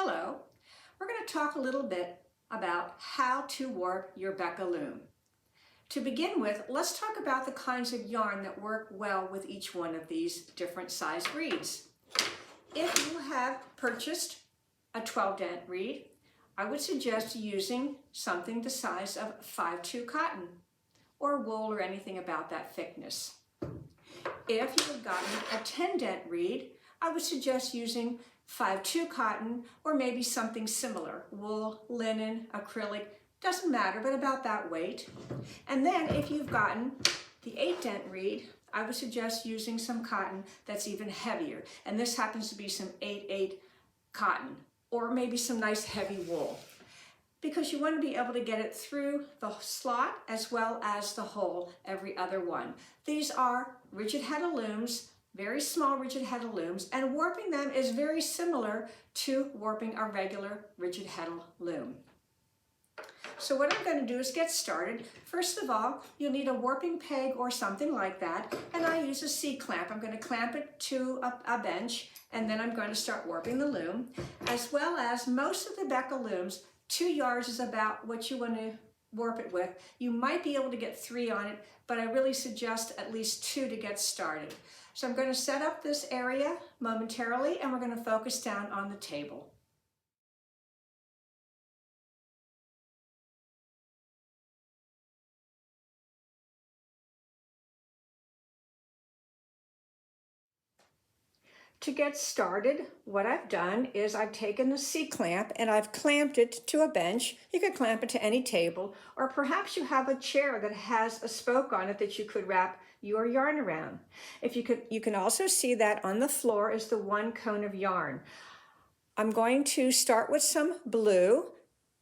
Hello, we're going to talk a little bit about how to warp your Beka loom. To begin with, let's talk about the kinds of yarn that work well with each one of these different size reeds. If you have purchased a 12-dent reed, I would suggest using something the size of 5/2 cotton or wool or anything about that thickness. If you've gotten a 10-dent reed, I would suggest using 5/2 cotton or maybe something similar, wool, linen, acrylic, doesn't matter, but about that weight. And then if you've gotten the 8-dent reed, I would suggest using some cotton that's even heavier. And this happens to be some 8/8 cotton or maybe some nice heavy wool, because you want to be able to get it through the slot as well as the hole every other one. These are rigid Heddle looms, very small rigid Heddle looms, and warping them is very similar to warping a regular rigid Heddle loom. So what I'm going to do is get started. First of all, you'll need a warping peg or something like that, and I use a C-clamp. I'm going to clamp it to a bench, and then I'm going to start warping the loom. As well as most of the Beka looms, 2 yards is about what you want to warp it with. You might be able to get 3 on it, but I really suggest at least 2 to get started. So I'm going to set up this area momentarily, and we're going to focus down on the table. To get started, what I've done is I've taken the C-clamp and I've clamped it to a bench. You could clamp it to any table, or perhaps you have a chair that has a spoke on it that you could wrap your yarn around. You can also see that on the floor is the 1 cone of yarn. I'm going to start with some blue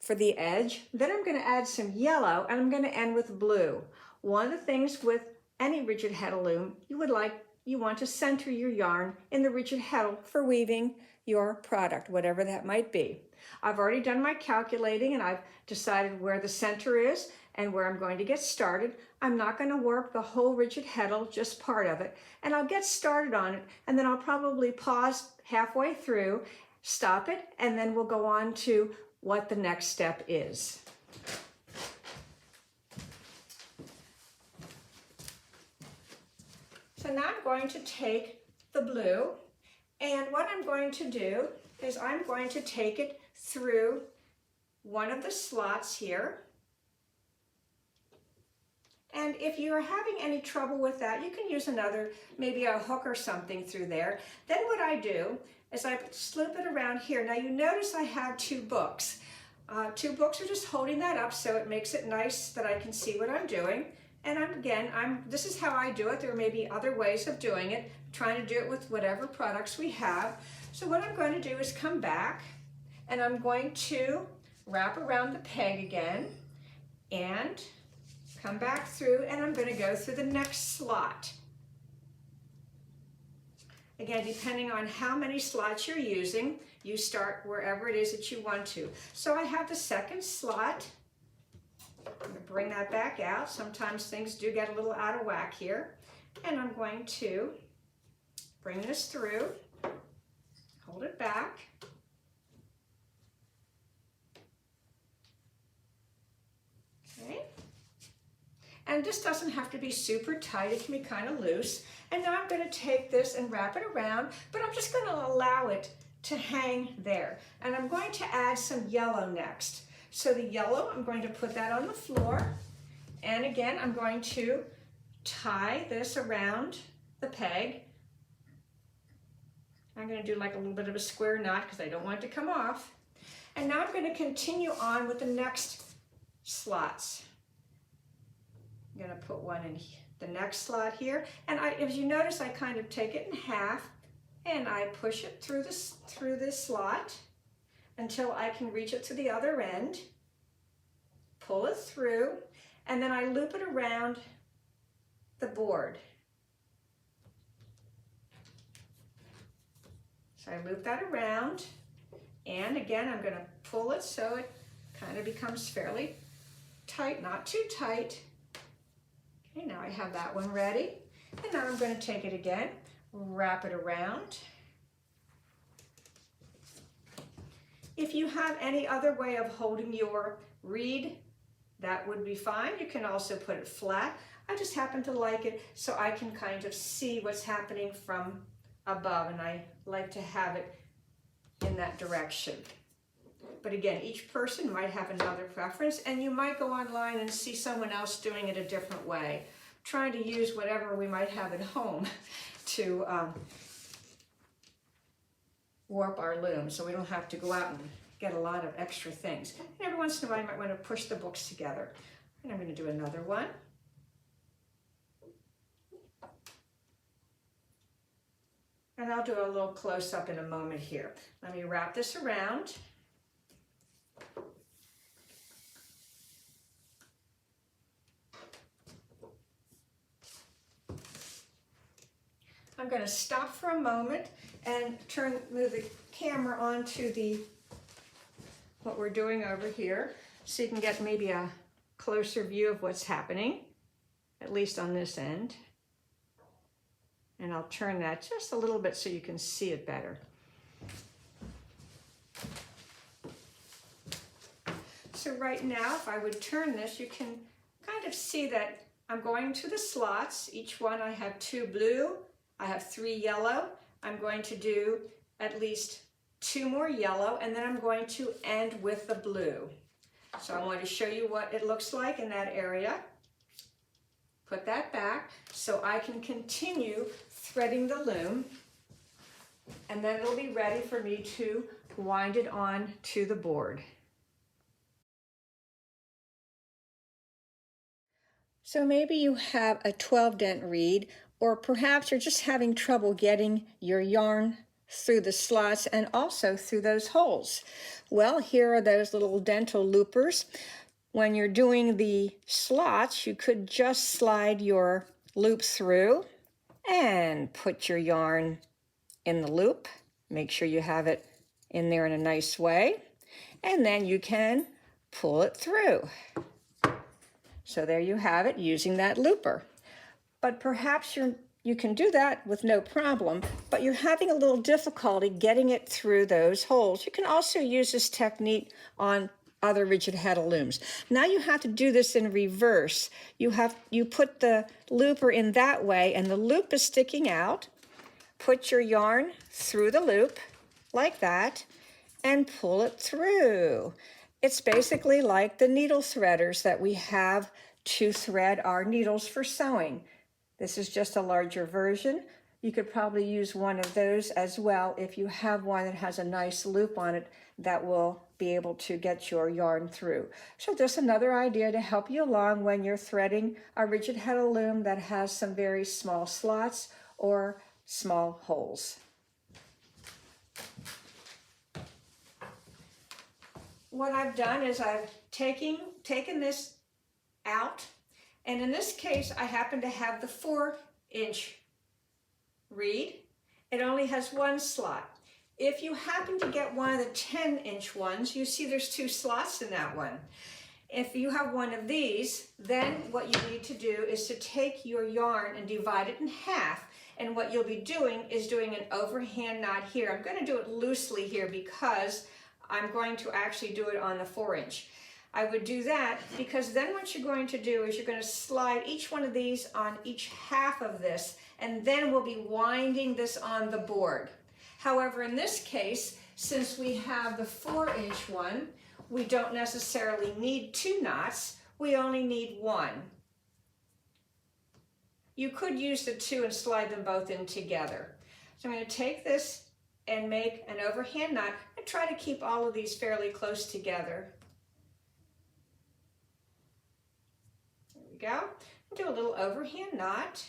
for the edge, then I'm going to add some yellow, and I'm going to end with blue. One of the things with any rigid Heddle loom, you want to center your yarn in the rigid Heddle for weaving your product, whatever that might be. I've already done my calculating and I've decided where the center is and where I'm going to get started. I'm not going to warp the whole rigid Heddle, just part of it, and I'll get started on it, and then I'll probably pause halfway through, stop it, and then we'll go on to what the next step is. So now I'm going to take the blue, and what I'm going to do is I'm going to take it through one of the slots here. And if you're having any trouble with that, you can use another, maybe a hook or something through there. Then what I do is I slip it around here. Now you notice I have 2 books. 2 books are just holding that up so it makes it nice that I can see what I'm doing. And this is how I do it. There may be other ways of doing it, trying to do it with whatever products we have. So what I'm going to do is come back and I'm going to wrap around the peg again and come back through, and I'm going to go through the next slot. Again, depending on how many slots you're using, you start wherever it is that you want to. So I have the 2nd slot. I'm going to bring that back out. Sometimes things do get a little out of whack here. And I'm going to bring this through, hold it back. Okay. And this doesn't have to be super tight. It can be kind of loose. And now I'm going to take this and wrap it around, but I'm just going to allow it to hang there. And I'm going to add some yellow next. So the yellow, I'm going to put that on the floor. And again, I'm going to tie this around the peg. I'm going to do like a little bit of a square knot because I don't want it to come off. And now I'm going to continue on with the next slots. I'm going to put one in the next slot here. And as you notice, I kind of take it in half and I push it through this slot until I can reach it to the other end, pull it through, and then I loop it around the board. So I loop that around, and again, I'm going to pull it so it kind of becomes fairly tight, not too tight. Okay, now I have that one ready, and now I'm going to take it again, wrap it around. If you have any other way of holding your reed, that would be fine. You can also put it flat. I just happen to like it so I can kind of see what's happening from above, and I like to have it in that direction. But again, each person might have another preference, and you might go online and see someone else doing it a different way. Trying to use whatever we might have at home to warp our loom, so we don't have to go out and get a lot of extra things. And every once in a while, you might want to push the books together. And I'm going to do another one. And I'll do a little close-up in a moment here. Let me wrap this around. I'm going to stop for a moment and move the camera onto what we're doing over here, so you can get maybe a closer view of what's happening, at least on this end. And I'll turn that just a little bit so you can see it better. So right now, if I would turn this, you can kind of see that I'm going to the slots. Each one I have 2 blue, I have 3 yellow. I'm going to do at least 2 more yellow, and then I'm going to end with the blue. So I want to show you what it looks like in that area. Put that back so I can continue threading the loom, and then it'll be ready for me to wind it on to the board. So maybe you have a 12-dent reed, or perhaps you're just having trouble getting your yarn through the slots and also through those holes. Well, here are those little dental loopers. When you're doing the slots, you could just slide your loop through and put your yarn in the loop. Make sure you have it in there in a nice way, and then you can pull it through. So there you have it, using that looper. But perhaps you can do that with no problem, but you're having a little difficulty getting it through those holes. You can also use this technique on other rigid Heddle looms. Now you have to do this in reverse. You put the looper in that way, and the loop is sticking out. Put your yarn through the loop like that and pull it through. It's basically like the needle threaders that we have to thread our needles for sewing. This is just a larger version. You could probably use one of those as well if you have one that has a nice loop on it that will be able to get your yarn through. So just another idea to help you along when you're threading a rigid Heddle loom that has some very small slots or small holes. What I've done is I've taken this out, and in this case I happen to have the 4-inch reed. It only has 1 slot. If you happen to get one of the 10-inch ones, you see there's 2 slots in that one. If you have one of these, then what you need to do is to take your yarn and divide it in half. And what you'll be doing is doing an overhand knot here. I'm going to do it loosely here because I'm going to actually do it on the 4-inch. I would do that because then what you're going to do is you're going to slide each one of these on each half of this, and then we'll be winding this on the board. However, in this case, since we have the 4-inch one, we don't necessarily need 2 knots, we only need 1. You could use the 2 and slide them both in together. So I'm going to take this and make an overhand knot and try to keep all of these fairly close together. There we go. Do a little overhand knot.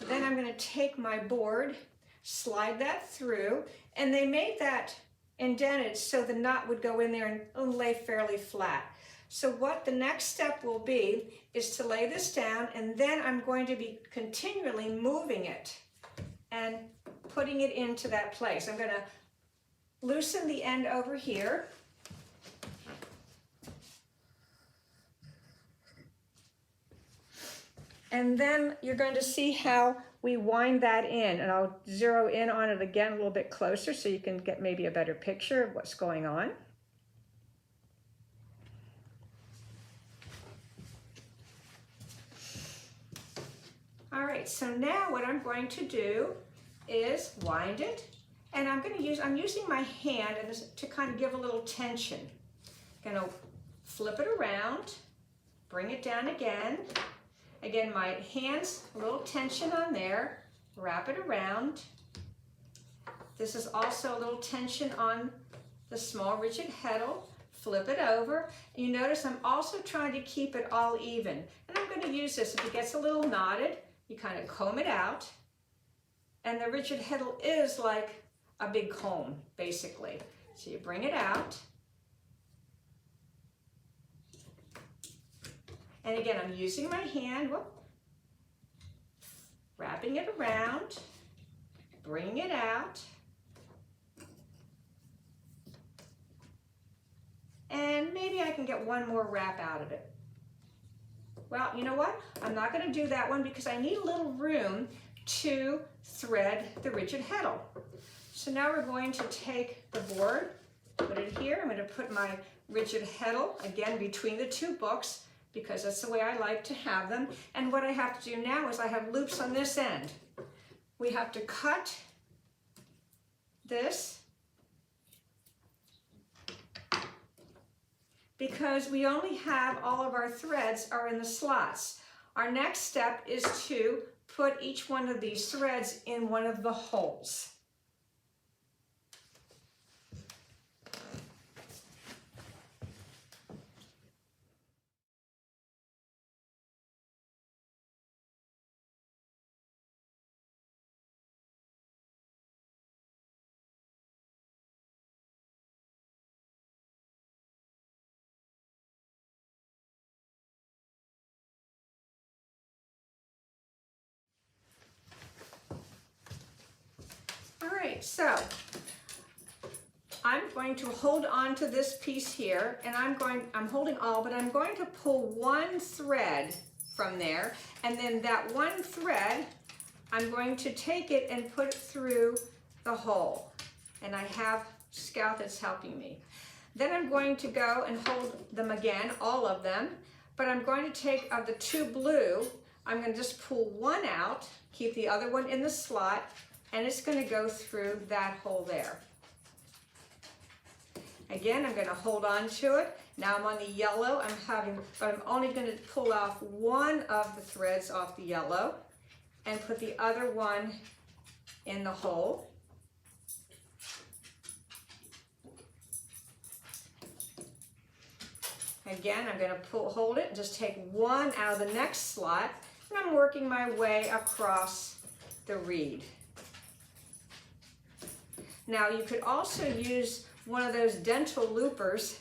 Then I'm going to take my board, slide that through, and they made that indented so the knot would go in there and lay fairly flat. So what the next step will be is to lay this down, and then I'm going to be continually moving it and putting it into that place. I'm going to loosen the end over here. And then you're going to see how we wind that in, and I'll zero in on it again a little bit closer so you can get maybe a better picture of what's going on. All right, so now what I'm going to do is wind it, and I'm using my hand to kind of give a little tension. Gonna flip it around, bring it down again. Again, my hands, a little tension on there, wrap it around. This is also a little tension on the small rigid heddle. Flip it over. You notice I'm also trying to keep it all even. And I'm going to use this. If it gets a little knotted, you kind of comb it out. And the rigid heddle is like a big comb, basically. So you bring it out. And again, I'm using my hand, wrapping it around, bringing it out. And maybe I can get one more wrap out of it. Well, you know what? I'm not going to do that one because I need a little room to thread the rigid heddle. So now we're going to take the board, put it here. I'm going to put my rigid heddle, again, between the two books, because that's the way I like to have them. And what I have to do now is I have loops on this end. We have to cut this because we only have all of our threads are in the slots. Our next step is to put each one of these threads in one of the holes. So I'm going to hold on to this piece here, and I'm holding all, but I'm going to pull one thread from there, and then that one thread, I'm going to take it and put it through the hole. And I have Scout that's helping me. Then I'm going to go and hold them again, all of them, but I'm going to take of the two blue, I'm going to just pull one out, keep the other one in the slot, and it's going to go through that hole there. Again, I'm going to hold on to it. Now I'm on the yellow, but I'm only going to pull off one of the threads off the yellow and put the other one in the hole. Again, I'm going to hold it and just take one out of the next slot, and I'm working my way across the reed. Now you could also use one of those dental loopers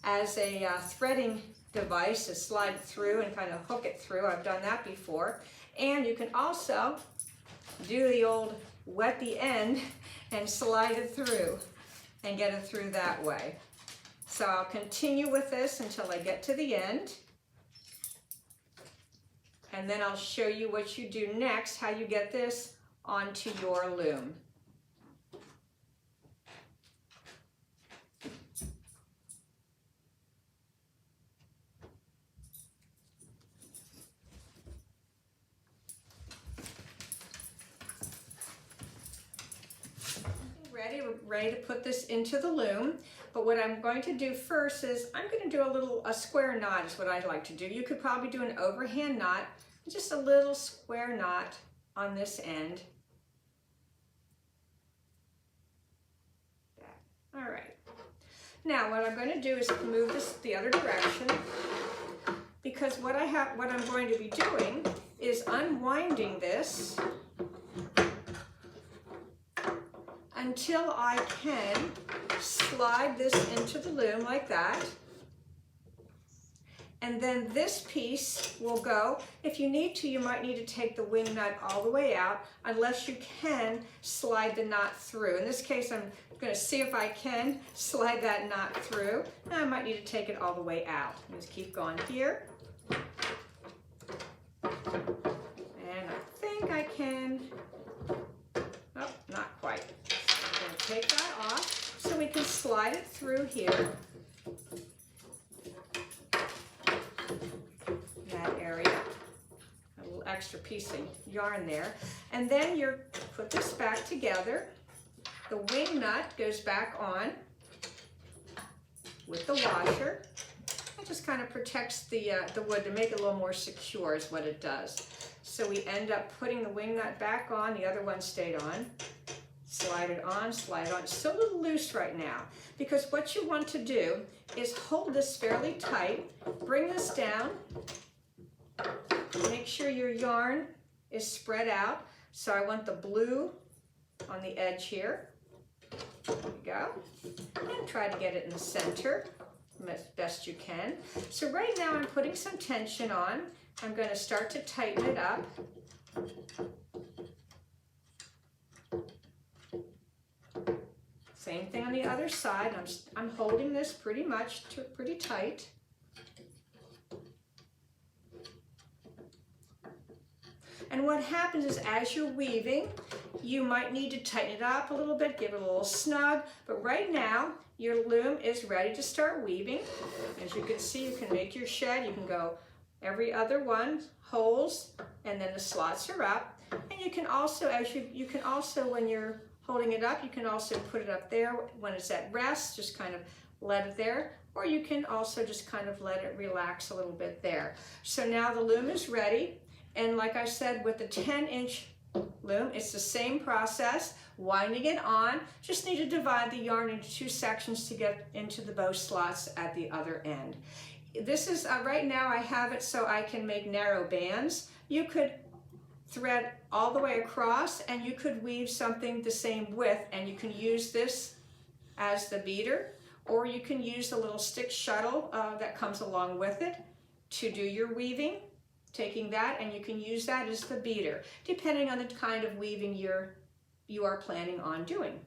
as a threading device to slide it through and kind of hook it through. I've done that before. And you can also do the old wet the end and slide it through and get it through that way. So I'll continue with this until I get to the end. And then I'll show you what you do next, how you get this onto your loom. Ready to put this into the loom, but what I'm going to do first is I'm going to do a square knot is what I like to do. You could probably do an overhand knot, just a little square knot on this end. All right. Now what I'm going to do is move this the other direction, because what I'm going to be doing is unwinding this until I can slide this into the loom like that. And then this piece will go. If you need to, you might need to take the wing nut all the way out, unless you can slide the knot through. In this case, I'm going to see if I can slide that knot through. I might need to take it all the way out. Just keep going here. slide it through here, that area, a little extra piece of yarn there, and then you put this back together. The wing nut goes back on with the washer. It just kind of protects the wood to make it a little more secure is what it does. So we end up putting the wing nut back on, the other one stayed on. Slide it on, slide it on. It's still a little loose right now because what you want to do is hold this fairly tight, bring this down, make sure your yarn is spread out. So I want the blue on the edge here. There we go. And try to get it in the center as best you can. So right now I'm putting some tension on. I'm going to start to tighten it up. Same thing on the other side. I'm holding this pretty tight. And what happens is as you're weaving, you might need to tighten it up a little bit, give it a little snug, but right now your loom is ready to start weaving. As you can see, you can make your shed, you can go every other one, holes, and then the slots are up. And you can also, when you're holding it up, you can also put it up there when it's at rest, just kind of let it there, or you can also just kind of let it relax a little bit there. So now the loom is ready. And like I said, with the 10-inch loom, it's the same process, winding it on. Just need to divide the yarn into 2 sections to get into the bow slots at the other end. This is, right now I have it so I can make narrow bands. You could thread all the way across and you could weave something the same width, and you can use this as the beater, or you can use the little stick shuttle that comes along with it to do your weaving. Taking that, and you can use that as the beater, depending on the kind of weaving you are planning on doing.